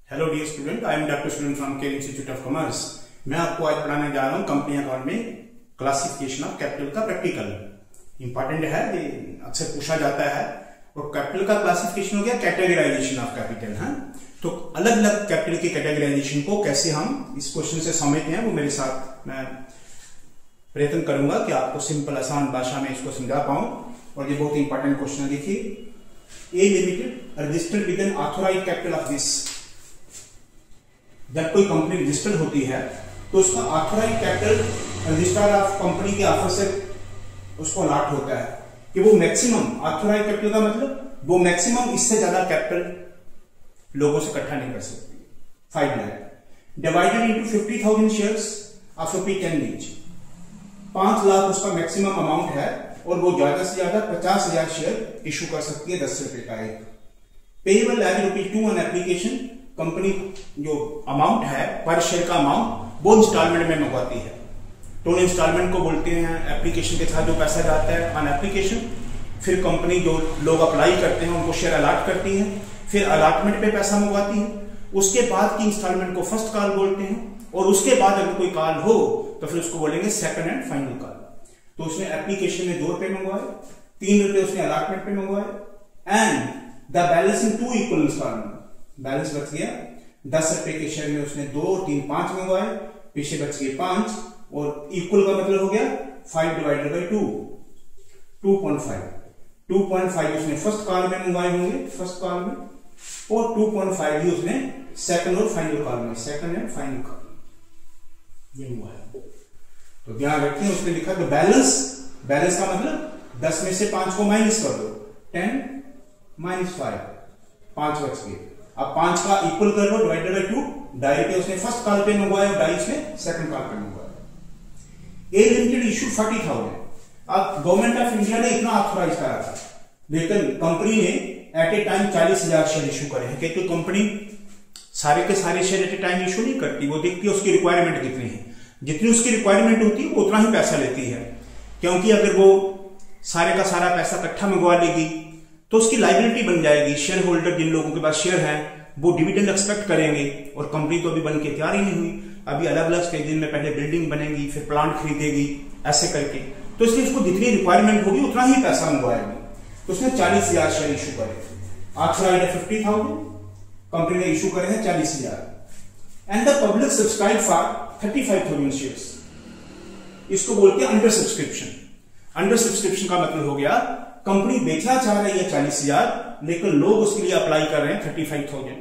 Hello dear student, I am doctor student from care institute of commerce. मैं आपको आज पढ़ाने जा रहा हूँ कंपनी अकाउंट में क्लासिफिकेशन ऑफ कैपिटल का प्रैक्टिकल। इंपॉर्टेंट है, ये अक्सर पूछा जाता है। और कैपिटल का क्लासिफिकेशन हो गया कैटेगराइजेशन ऑफ कैपिटल है। तो अलग अलग कैपिटल की कैटेगराइजेशन को कैसे हम इस क्वेश्चन से समझते हैं वो मेरे साथ मैं प्रयत्न करूंगा कि आपको सिंपल आसान भाषा में इसको समझा पाऊं। और ये बहुत इंपॉर्टेंट क्वेश्चन है। देखिए, a limited registered with an authorised capital of this. जब कोई कंपनी रजिस्टर्ड होती है तो उसका authorised capital registrar of company के ऑफिस से उसको अलॉट होता है कि वो मैक्सिमम, ऑथोराइज्ड कैपिटल का मतलब वो मैक्सिमम इससे ज्यादा कैपिटल लोगों से इकट्ठा नहीं कर सकती। 5 lakh divided into 50,000 shares of ₹10 each. 5 lakh उसका मैक्सिमम अमाउंट है और वो ज्यादा से ज्यादा 50,000 शेयर इशू कर सकती है 10 रुपए का एक। Payable as ₹2 on application. Company जो अमाउंट है पर शेयर का अमाउंट वो इंस्टॉलमेंट में मंगवाती है, तो उन इंस्टॉलमेंट को बोलते हैं। एप्लीकेशन के साथ जो पैसा जाता है ऑन एप्लीकेशन, फिर कंपनी जो लोग अप्लाई करते हैं उनको शेयर अलॉट करती है, फिर अलॉटमेंट पे पैसा मंगवाती है। उसके बाद की इंस्टॉलमेंट को फर्स्ट कॉल बोलते हैं और उसके बाद अगर कोई कॉल हो तो फिर उसको बोलेंगे सेकंड एंड फाइनल कॉल। तो उसने एप्लीकेशन में ₹2 मंगवाए, ₹3 उसने अलॉटमेंट पे मंगवाए and the balance in 2 equal instalment. Balance बच गया 10 रुपए के शेयर में उसने 2, 3, 5 मंगवाए, पीछे बच गए 5 और इक्वल का मतलब हो गया 5 डिवाइडेड बाई 2, 2.5 उसने फर्स्ट कॉल में मंगवाए होंगे, फर्स्ट कॉल में, और 2.5 ही उसने सेकंड और फाइनल कॉल में, सेकंड एंड फाइनल कॉल ये हुआ है। तो ध्यान रखें, उसने लिखा तो बैलेंस का मतलब 10 में से 5 को माइनस कर दो, 10 माइनस 5, 5 बच गए। अब 5 का इक्वल कर लो डिवाइडेड बाई 2। डायरेक्ट उसने फर्स्ट कॉल पे मंगवाया और डाई उसने सेकंड कॉल पे मंगवाया। ए लिमिटेड इशू 40,000। अब गवर्नमेंट ऑफ इंडिया ने इतना ऑथोराइज करा था, लेकिन कंपनी ने at a time 40,000 share issue करे हैं। क्योंकि कंपनी सारे के सारे share at a time issue नहीं करती, वो देखती है उसकी रिक्वायरमेंट कितनी है। जितनी उसकी रिक्वायरमेंट होती है वो उतना ही पैसा लेती है। क्योंकि अगर वो सारे का सारा पैसा इकट्ठा मंगवा लेगी तो उसकी लाइबिलिटी बन जाएगी। शेयर होल्डर जिन लोगों के पास शेयर हैं वो डिविडेंड एक्सपेक्ट करेंगे, और कंपनी तो अभी बन के तैयार ही नहीं हुई। अभी अलग अलग स्टेज में पहले बिल्डिंग बनेगी, फिर प्लांट खरीदेगी, ऐसे करके। तो इसलिए उसको जितनी रिक्वायरमेंट होगी उतना ही पैसा मंगवाएगी। तो उसने 40,000 शेयर इशू करे। ऑथराइज्ड है 50,000, कंपनी ने इशू करे हैं 40,000 and the public subscribe for 35,000 shares. इसको बोलते हैं अंडर सब्सक्रिप्शन। अंडर सब्सक्रिप्शन का मतलब हो गया कंपनी बेचना चाह रही है 40,000, लेकिन लोग उसके लिए अप्लाई कर रहे हैं 35,000।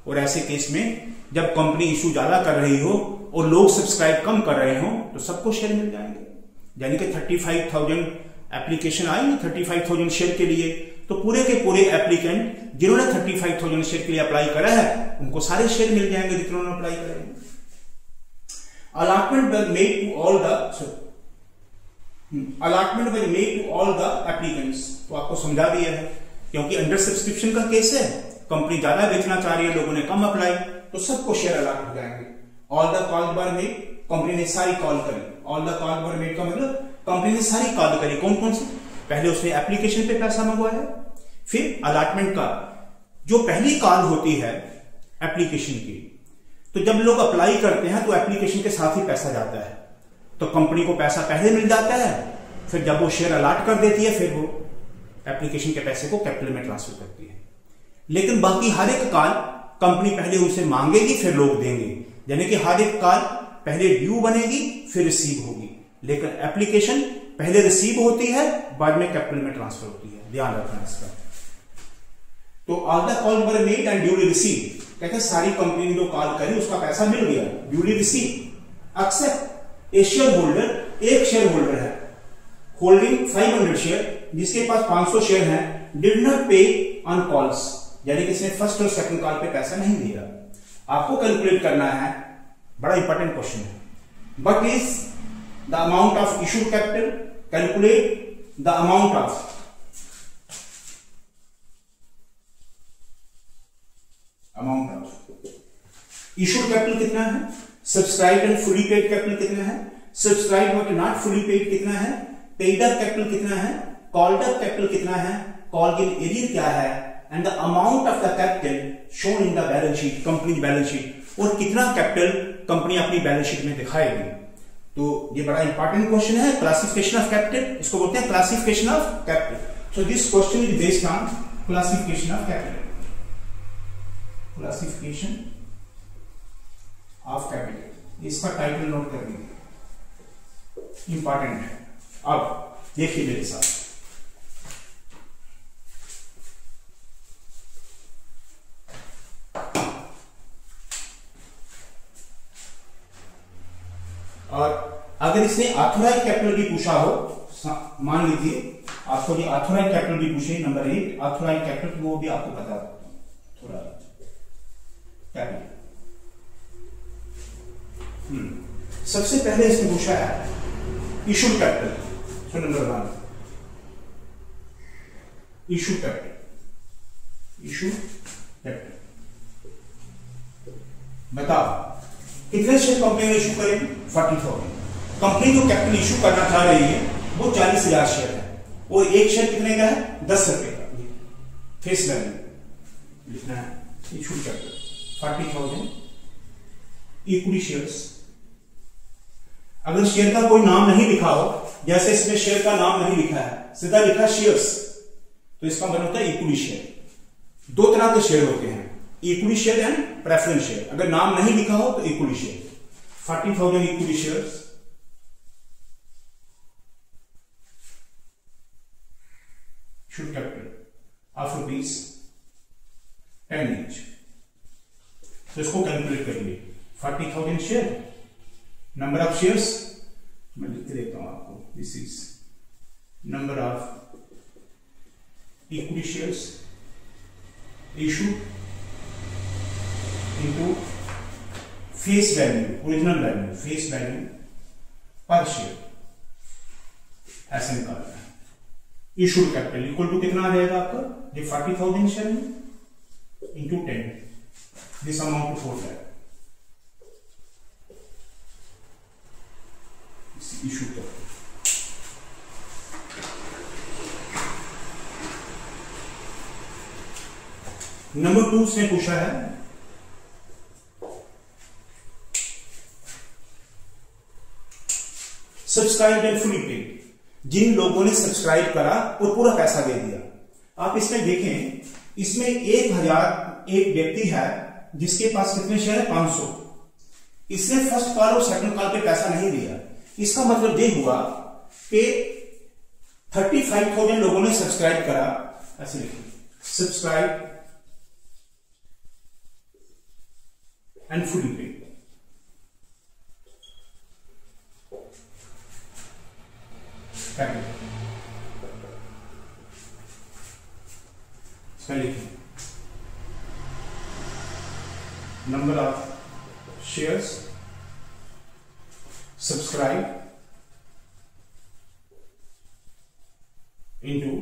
और ऐसे केस में जब कंपनी इशू ज्यादा कर रही हो और लोग सब्सक्राइब कम कर रहे हो तो सबको शेयर मिल जाएंगे। यानी कि 35,000 एप्लीकेशन आई 35,000 शेयर के लिए, तो पूरे के पूरे एप्लीकेंट जिन्होंने 35,000 शेयर के लिए अप्लाई करा है उनको सारे शेयर मिल जाएंगे जितने उन्होंने अप्लाई करेंगे। Allotment was made to all the allotment was made to all the applicants। तो आपको समझा दिया है, क्योंकि अंडर सब्सक्रिप्शन का केस है, कंपनी ज्यादा बेचना चाह रही है, लोगों ने कम अप्लाई, तो सबको शेयर अलॉट हो जाएंगे। All the call were made, company ने सारी कॉल करी। All the call were made का मतलब कंपनी ने सारी कॉल करी। कौन कौन सी? पहले उसने एप्लीकेशन पे पैसा मंगवाया, फिर अलॉटमेंट का जो पहली कॉल होती है एप्लीकेशन की, तो जब लोग अप्लाई करते हैं तो एप्लीकेशन के साथ ही पैसा जाता है, तो कंपनी को पैसा पहले मिल जाता है। फिर जब वो शेयर अलॉट कर देती है फिर वो एप्लीकेशन के पैसे को कैपिटल में ट्रांसफर करती है। लेकिन बाकी हर एक कॉल कंपनी पहले उनसे मांगेगी फिर लोग देंगे। यानी कि हर एक कॉल पहले ड्यू बनेगी फिर रिसीव होगी, लेकिन एप्लीकेशन पहले रिसीव होती है बाद में कैपिटल में ट्रांसफर होती है। ध्यान रखना इसका। तो all the call were made and duly receive, कहते हैं सारी कंपनी ने जो कॉल करी उसका पैसा मिल गया, ड्यूली रिसीव। एक्सेप्ट ए शेयर होल्डर, एक शेयर होल्डर है होल्डिंग 500 शेयर, जिसके पास 500 शेयर हैं, डिड नॉट पे ऑन कॉल्स, यानी कि इसने फर्स्ट और सेकंड कॉल पे पैसा नहीं दिया। आपको कैलकुलेट करना है, बड़ा इंपॉर्टेंट क्वेश्चन है। But is the amount of issued capital, calculate the amount of issued capital कितना है, subscribe and fully paid capital कितना है, subscribe but not fully paid कितना है, पेड अप कैपिटल कितना है, कॉल्ड अप कैपिटल कितना है, कॉल गिव एरियर क्या है, and the amount of the capital shown in the balance sheet, company balance sheet, और कितना कैपिटल कंपनी अपनी बैलेंस शीट में दिखाएगी। तो ये बड़ा इंपॉर्टेंट क्वेश्चन है, क्लासिफिकेशन ऑफ कैपिटल, इसको बोलते हैं classification of capital. So this question is based on classification of capital, classification of capital, इसका टाइटल नोट कर लीजिए, इंपॉर्टेंट है। अब देखिए मेरे साथ, और अगर इसने ऑथोराइज कैपिटल भी पूछा हो, मान लीजिए आपको ये ऑथोराइज कैपिटल भी पूछे, नंबर 1 ऑथोराइज कैपिटल, वो भी आपको पता थोड़ा कैपिटल। सबसे पहले इसने पूछा है issue capital, so number 1 issue capital, issue capital बताओ कितने शेयर कंपनी में इशू करेगी, 40,000। कंपनी जो कैपिटल इशू करना चाह रही है वो 40,000 शेयर है, और एक शेयर कितने का है, 10 रुपए का, फेस वैल्यू लिखना है, इशू कैपिटल 40,000 इक्विटी शेयर्स। अगर शेयर का कोई नाम नहीं लिखा हो, जैसे इसमें शेयर का नाम नहीं लिखा है, सीधा लिखा शेयर्स, तो इसका मतलब होता है इक्विटी शेयर। दो तरह के शेयर होते हैं, equity share and preference share. अगर नाम नहीं लिखा हो तो equity share, 40,000 equity shares should capital of ₹10 each। तो इसको कैलकुलेट करेंगे, 40,000 शेयर, नंबर ऑफ शेयर्स मैं लिख के देता हूं आपको, this is number of equity shares issue into face value, original value, face value per share, ऐसे निकालना है। इशूड कैपिटल इक्वल टू कितना आ जाएगा आपका, ये 40,000 share into 10, this amount to 4 lakh issue capital. Number 2 से पूछा है सब्सक्राइब एंड फुली पेड, जिन लोगों ने सब्सक्राइब करा और पूरा पैसा दे दिया। आप इसमें देखें, इसमें 1,000 एक व्यक्ति है जिसके पास कितने शेयर है, 500। इसने फर्स्ट कॉल और सेकंड कॉल पे पैसा नहीं दिया, इसका मतलब ये हुआ कि 35,000 लोगों ने सब्सक्राइब करा, ऐसे लिखिए subscribe and fully paid. Number of shares subscribe into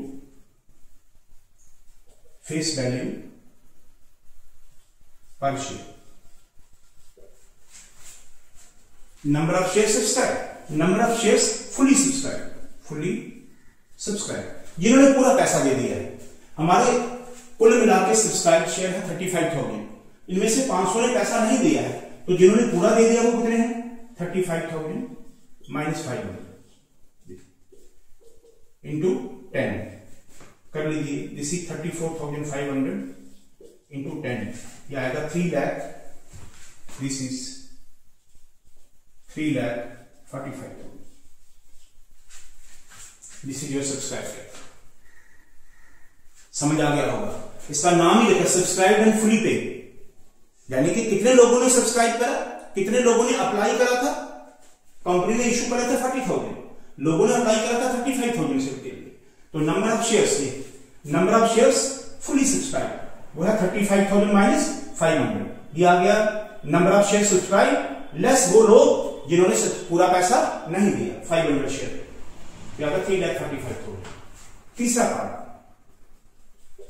face value per share, number of share subscribe, number of shares fully subscribe, fully subscribe, जिन्होंने पूरा पैसा दे दिया है। हमारे कुल मिला के सब्सक्राइब शेयर है 35,000, इनमें से 500 ने पैसा नहीं दिया है, तो जिन्होंने पूरा दे दिया वो कितने हैं, 35,000 माइनस 500 इंटू 10 कर लीजिए, दिस इज 34,500 इंटू 10, यह आएगा 3 lakh, this is 3,45,000। This is your subscribe. समझ आ गया होगा, इसका नाम ही लिखा सब्सक्राइब एंड फुली पे, यानी कि कितने लोगों ने सब्सक्राइब करा, कितने लोगों ने अप्लाई करा था, कंपनी ने इशू करा था 40,000, लोगों ने अप्लाई करा था 35,000 शेयर के लिए। तो number of shares, number of shares fully subscribe वो है 35,000 माइनस 500, ये आ गया number of share subscribe less वो लोग जिन्होंने पूरा पैसा नहीं दिया, 500 शेयर, 3,45,000। तीसरा part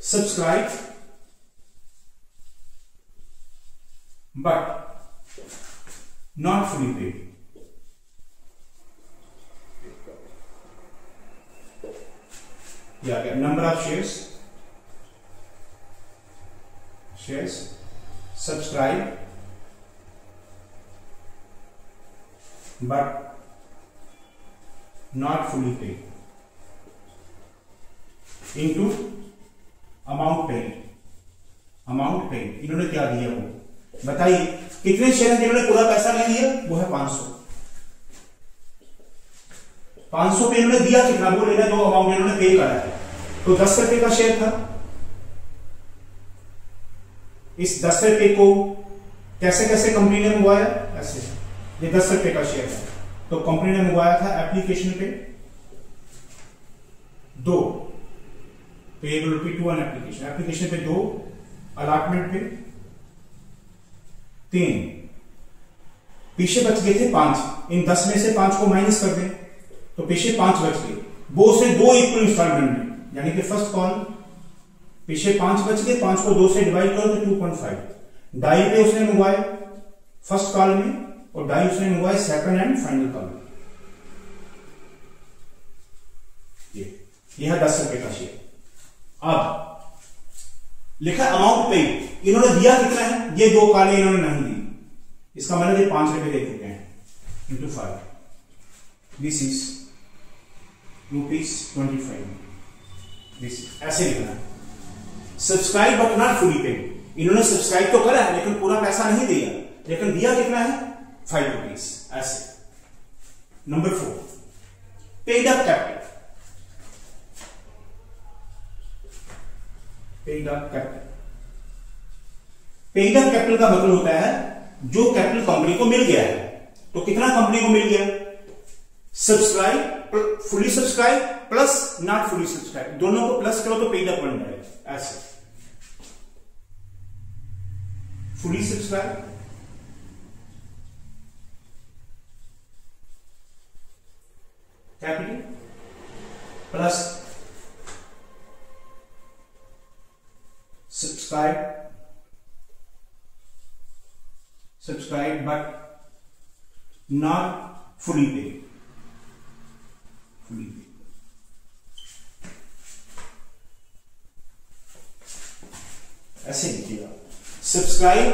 subscribe but not fully paid, number of shares shares subscribed but not fully paid into amount paid. इन्होंने क्या दिया वो बताइए, कितने शेयर हैं जिन्होंने पूरा पैसा नहीं दिया? वो है 500 पे इन्होंने दिया कितना वो लेना, जो अमाउंट इन्होंने पे करा है। तो 10 रुपए का शेयर था। इस 10 रुपए को कैसे कैसे कंपनी ने मंगवाया? ऐसे, ये 10 रुपए का शेयर है तो कंपनी ने मंगवाया था एप्लीकेशन पे 2, पेएबल रुपी 2 ऑन एप्लीकेशन पे 2, अलॉटमेंट पे 3, पीछे बच गए थे 5। इन 10 में से 5 को माइनस कर दें तो पीछे 5 बच गए, वो से 2 इक्वल इंस्टॉलमेंट में, यानी कि फर्स्ट कॉल पीछे 5 बच गए, 5 को 2 से डिवाइड करो तो 2.5। डाई पे उसने मंगवाए फर्स्ट कॉल में और डाई उसने मंगवाए सेकंड एंड फाइनल कॉल में। यह है 10 रुपए का शेयर। अब लिखा अमाउंट पे, इन्होंने दिया कितना है? ये 2 काले इन्होंने नहीं दी, इसका मतलब ये 5 रुपए दे चुके हैं इंटू 5, दिस इज ₹25। दिस ऐसे लिखना है। Subscribe but not fully paid, इन्होंने सब्सक्राइब तो करा है लेकिन पूरा पैसा नहीं दिया, लेकिन दिया कितना है? ₹5 ऐसे। Number 4, paid up capital. Paid up capital का मतलब होता है जो कैपिटल कंपनी को मिल गया है। तो कितना कंपनी को मिल गया? Subscribe, fully subscribe plus not fully subscribe, दोनों को प्लस करो तो पेड अप बन जाएगा ऐसे। Fully subscribe capital plus subscribe but not fully paid. ऐसे लिखिएगा, subscribe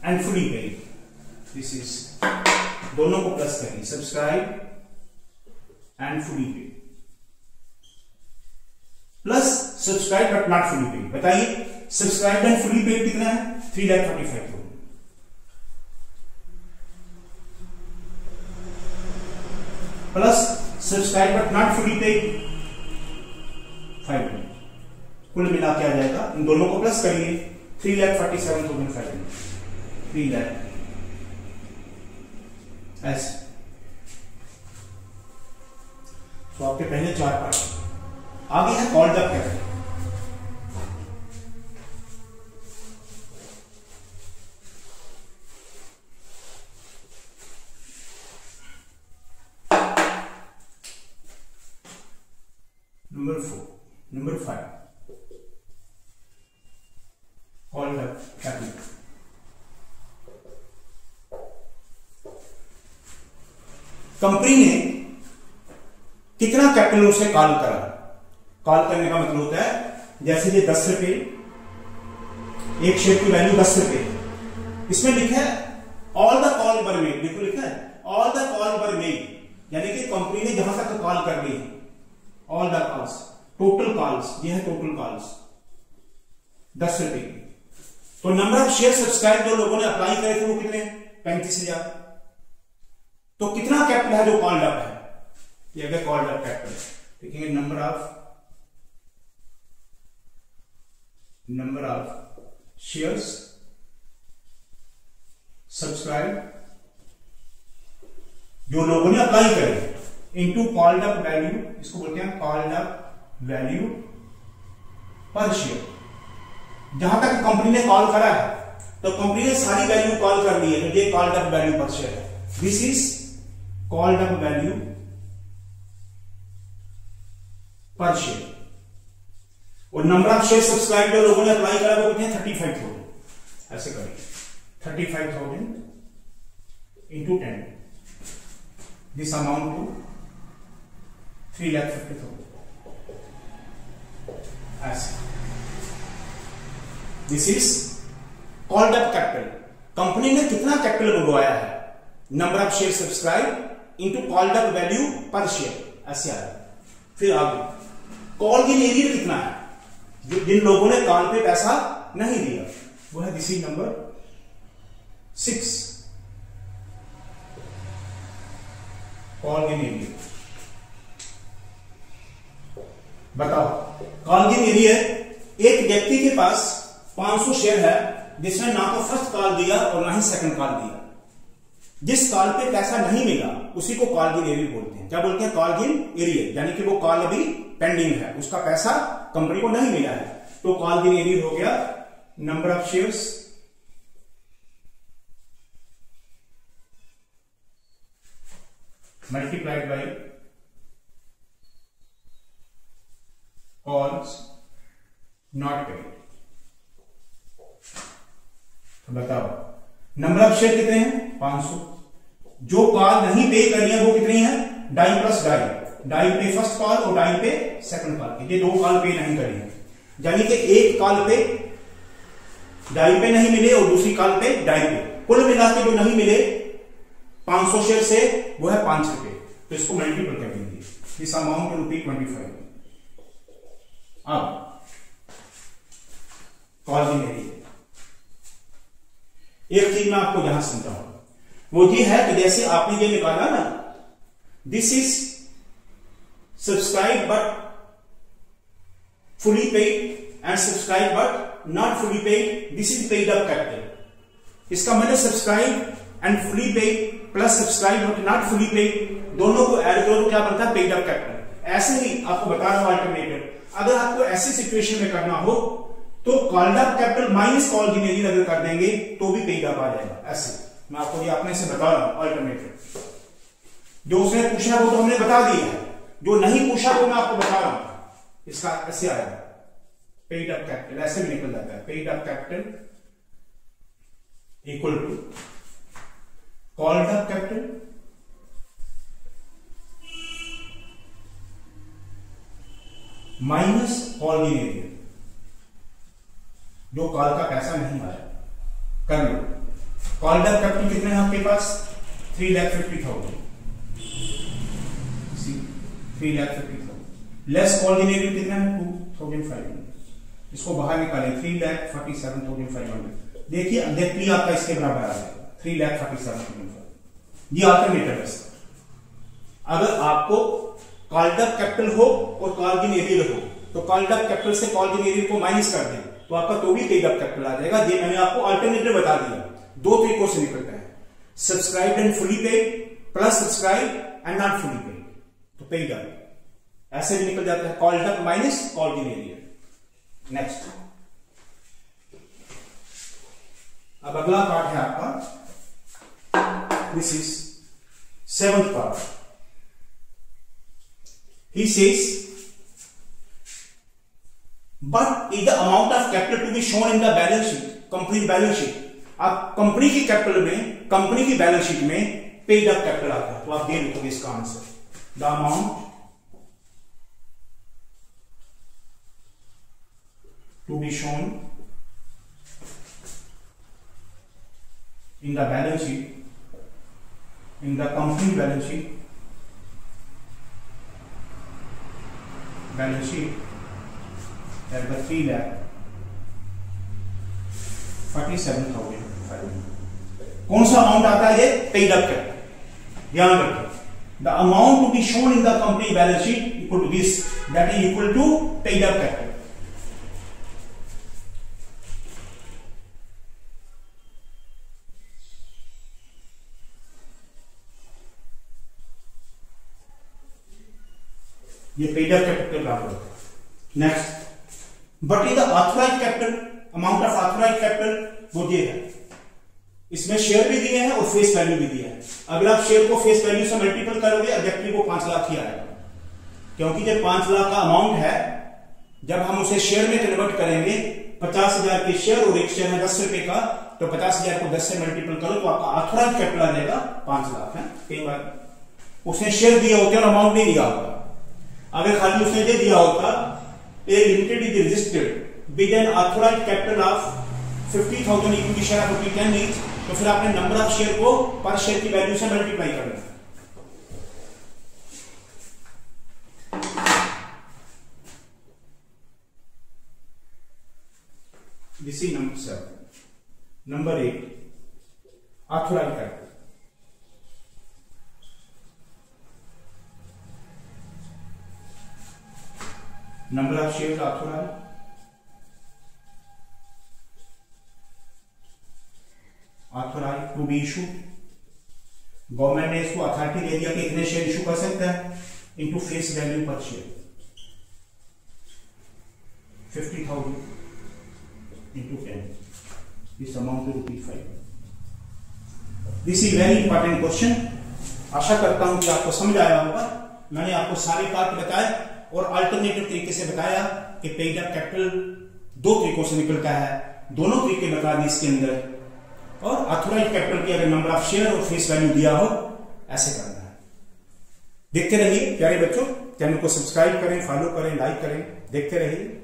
and fully paid. This is, दोनों को प्लस करेंगे, subscribe and fully paid plus subscribe but not fully paid. बताइए सब्सक्राइब एंड फुली पेड कितना है? 3,45,000 plus subscribe but not fully paid 5 lakh. कुल मिला के आ जाएगा, इन दोनों को प्लस करिए 3,47,500, 3 लाख ऐसे। तो आपके पहले 4 पार्ट। आगे है called up capital. Number 5 called up capital. Company ने कितना कैपिटल उसे कॉल करा? कॉल करने का मतलब होता है जैसे ये 10 रुपए, एक शेयर की वैल्यू 10 रुपए, इसमें लिखा है all the call were made, देखो लिखा है all the call were made, यानी कि कंपनी ने जहां तक कॉल कर ली, all the calls, total calls, ये है टोटल कॉल्स 10 रुपए की। तो नंबर ऑफ शेयर सब्सक्राइब जो लोगों ने अप्लाई करे थे वो कितने? 35,000। तो कितना कैपिटल है जो कॉल्ड अप है? ये अगर कॉल्ड अप कैपिटल देखेंगे, नंबर ऑफ शेयर्स सब्सक्राइब जो लोगों ने अप्लाई करे इनटू कॉल्ड अप वैल्यू, इसको बोलते हैं called up value per share. जहां तक कंपनी ने कॉल करा है तो कंपनी ने सारी वैल्यू कॉल कर ली है, तो ये called up value per share है। This is called up value per share. और नंबर ऑफ शेयर सब्सक्राइब जो लोगों ने अप्लाई करा वो कितने? 35,000। ऐसे करेंगे 35,000 इंटू 10, दिस अमाउंट टू 3,50,000 ऐसे। This is called up capital, company ने कितना कैपिटल मंगवाया है, number of share subscribe into called up value per share, ऐसे आया। फिर आगे कॉल इन एरियर कितना है, जिन लोगों ने कॉल पे पैसा नहीं दिया, वो है this is number 6, call in arrear. बताओ कॉल इन एरियर, एक व्यक्ति के पास 500 शेयर है जिसने ना तो फर्स्ट कॉल दिया और ना ही सेकंड कॉल दिया। जिस कॉल पे पैसा नहीं मिला उसी को कॉल इन एरियर बोलते हैं। क्या बोलते हैं? कॉल इन एरियर, यानी कि वो कॉल अभी पेंडिंग है, उसका पैसा कंपनी को नहीं मिला है, तो कॉल इन एरियर हो गया number of shares multiplied buy calls not paid. तो बताओ नंबर ऑफ शेयर कितने हैं? 500। जो कॉल नहीं पे करनी है वो कितनी है? डाई प्लस डाई, डाई पे फर्स्ट कॉल और डाई पे सेकंड कॉल, ये 2 कॉल पे नहीं करनी है, यानी कि एक कॉल पे डाई पे नहीं मिले और दूसरी कॉल पे डाई पे, कुल मिला के जो नहीं मिले 500 शेयर से वो है 5 रुपए, तो इसको मल्टीपल कर देंगे, दिस अमाउंट ₹25। अब कॉल इन एरियर, एक चीज मैं आपको यहां समझाऊंगा, वो ये है कि जैसे आपने ये निकाला ना, this is subscribe but fully paid and subscribe but not fully paid, this is paid up capital. इसका मतलब subscribe and fully paid plus subscribe but not fully paid, दोनों को ऐड करो तो क्या बनता है? Paid up capital. ऐसे ही आपको बता रहा हूं अल्टरनेटिव, अगर आपको ऐसी सिचुएशन में करना हो तो called up capital minus called in arrear अगर कर देंगे तो भी पेड अप आ जाएगा। ऐसे मैं आपको ये अपने से बता रहा हूं अल्टरनेटिव, जो उसने पूछा वो तो हमने बता दिया है, जो नहीं पूछा वो मैं आपको बता रहा हूं। इसका ऐसे आएगा पेड अप कैपिटल, ऐसे भी निकल जाता है, paid up capital equal to called up capital minus called in arrear, जो कॉल का पैसा नहीं आया। कर लो, कॉल्ड अप कैपिटल कितने हैं आपके पास? 3,50,000, 3,50,000 लेस कॉल्ड इन एरियर कितना है? 2,500। इसको बाहर निकालें, 3,47,500। देखिए एग्जैक्टली आपका इसके बराबर आ जाएगा 3,47,500। ये अल्टरनेटिव है इसका। अगर आपको कॉल्ड अप कैपिटल हो और कॉल्ड इन एरियर हो तो कॉल्ड अप कैपिटल से कॉल्ड इन एरियर को माइनस कर दें तो आपका तो भी पेड अप कैपिटल आ जाएगा। ये मैंने आपको अल्टरनेटिव बता दिया, 2 तरीकों से निकलता है, subscribe and fully paid plus subscribe and not fully paid, तो पेड अप ऐसे भी निकल जाता है, called up minus called in arrear. Next, अब अगला पार्ट है आपका, this is 7th part. He says, but is the amount of capital to be shown in the balance sheet, कंपनी बैलेंस शीट। अब कंपनी की कैपिटल में, company की balance sheet में पेड अप कैपिटल आता है, तो आप ये लिखोगे इसका answer, the amount to be shown in the balance sheet, in the company balance sheet, balance sheet at the 3,47,500। कौन सा अमाउंट आता है? ये पेड अप कैपिटल। ध्यान रखिए, the amount to be shown in the company balance sheet equal to this, that is equal to paid up capital. ये paid up capital बराबर होता है। Next, but in the authorised capital, amount of authorised capital वो ये है, इसमें share भी दिए हैं और फेस वैल्यू भी दिया है। अगर आप शेयर को फेस वैल्यू से मल्टीपल करोगे एग्जैक्टली वो 5 लाख ही आएगा, क्योंकि जब 5 लाख का अमाउंट है, जब हम उसे शेयर में कन्वर्ट करेंगे, 50,000 के शेयर और एक शेयर है 10 रुपए का, तो 50,000 को 10 से मल्टीपल करो तो आपका ऑथराइज्ड कैपिटल आ जाएगा 5 लाख है। कई बार उसने शेयर दिया होता और अमाउंट नहीं दिया होता। अगर खाली उसने ये दिया होता, a limited is registered with an authorised capital of 50,000 equity share of ₹10 each, तो फिर आपने नंबर ऑफ शेयर को पर शेयर की वैल्यू से मल्टीप्लाई करना है। This is number 7। Number 8 authorise capital. Number of share authorise, authorise to be issue. Government ने इसको अथॉरिटी दे दिया कि इतने शेयर इशू कर सकता है into face value per share 50,000 into 10 this amount to ₹5। This is very important question. आशा करता हूं कि आपको समझ आया होगा। मैंने आपको सारे पार्ट बताए और अल्टरनेटिव तरीके से बताया कि पेड अप कैपिटल दो तरीकों से निकलता है, दोनों तरीके बता दिए इसके अंदर। और ऑथराइज्ड कैपिटल की अगर नंबर ऑफ शेयर और फेस वैल्यू दिया हो ऐसे करना है। देखते रहिए प्यारे बच्चों, चैनल को सब्सक्राइब करें, फॉलो करें, लाइक करें, देखते रहिए।